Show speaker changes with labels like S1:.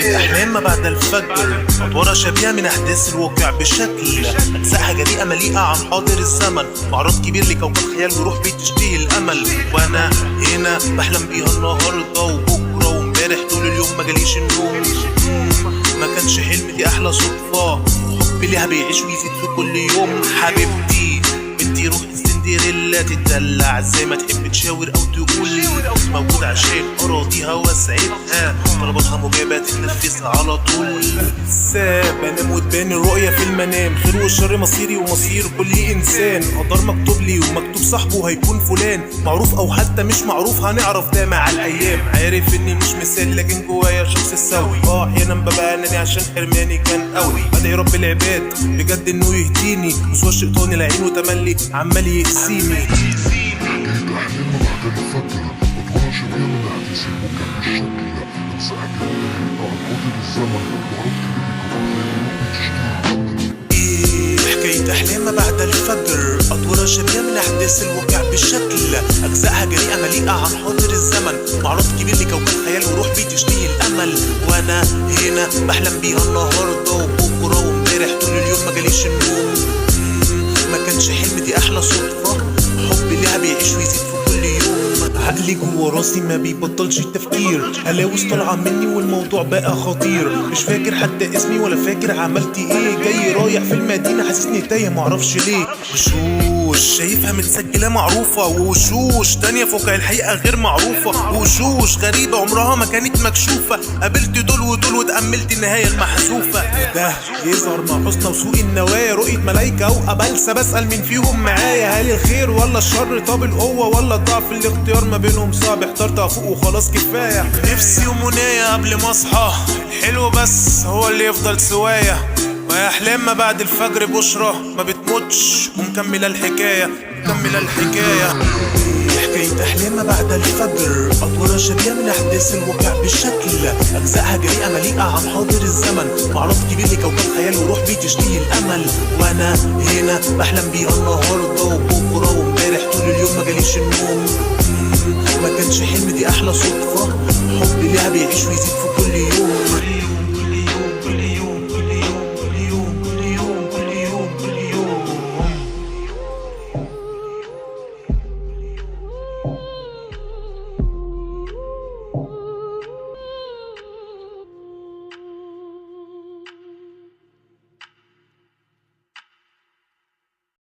S1: حكاية أحلام ما بعد الفجر، أدوار شبيهة من أحداث الواقع بشكل أجزائها جريئة مليئة عن حاضر الزمن، معرض كبير لكوكب خيال وروح بتشتهي الأمل. وأنا هنا بحلم بيها النهاردة وبكرة وامبارح طول اليوم ما جاليش النوم. ما كانش حلم، دي أحلى صدفة، حبي ليها بيعيش ويزيد في كل يوم. حبيبتي بنتي روح سندريلا، تدلع زي ما تحب تشاور او تقول، موجود عشان اراضيها واسعدها، طلباتها مجابة تنفذها على طول. بنام وتبان الرؤية في المنام، خير والشر مصيري ومصير كل انسان، قدر مكتوب لي ومكتوب صاحبه هيكون فلان، معروف او حتى مش معروف هنعرف ده مع الايام. عارف اني مش مثال لكن جوايا شخص سوي، احيانا ببقى اناني عشان حرماني كان قوي، بدعي رب العباد بجد انه يهديني، وسوى الشيطان العين وتملي عمال يقسيني.
S2: حكاية أحلام ما بعد الفجر، أدوار شبيهة من أحداث الواقع بالشكل أجزائها جريئة عن حاضر الزمن، معرض كبير لكوكب خيال وروح بتشتهي الأمل.
S1: حكاية أحلام ما بعد الفجر، أدوار شبيهة من أحداث الواقع بالشكل أجزائها جريئة مليئة عن حاضر الزمن، معرض كبير لكوكب خيال وروح بتشتهي الأمل. وأنا هنا بحلم بيها النهاردة وبكرة وامبارح طول اليوم ما جاليش النوم. ما كانش حلم، دي أحلى صدفة، حبي ليها بيعيش ويزيد في كل يوم. عقلي جوا راسي ما بيبطلش التفكير، هلاوس طالعة مني والموضوع بقى خطير، مش فاكر حتى اسمي ولا فاكر عملت ايه، جاي رايح في المدينة حاسسني تايه معرفش ليه. وشوش شايفها متسجلة معروفة، ووشوش تانية فوق الحقيقة غير معروفة، وشوش غريبة عمرها ما كانت مكشوفة، قابلت دول ودول وتأملت النهاية المحذوفة. ده يظهر مع حسن وسوء النوايا، رؤية ملايكة وقبلسة، بسأل مين فيهم معايا، هل الخير ولا الشر، طب القوة ولا الضعف، الاختيار ما بينهم صعب، احترت افوق وخلاص كفاية. نفسي ومنايا قبل ما اصحى الحلو بس هو اللي يفضل سوايا، ويا احلام ما بعد الفجر بشرى ما بتموتش، ومكملة الحكاية مكملة الحكاية. حكاية أحلام ما بعد الفجر، أدوار شبيهة من أحداث الواقع بالشكل أجزائها جريئة مليئة عن حاضر الزمن، معرض كبير لكوكب خيال وروح بتشتهي الأمل. وأنا هنا بحلم بيها النهاردة وبكرة وامبارح طول اليوم ما جاليش النوم. ما كانش حلم، دي أحلى صدفة، حبي ليها بيعيش ويزيد في كل يوم.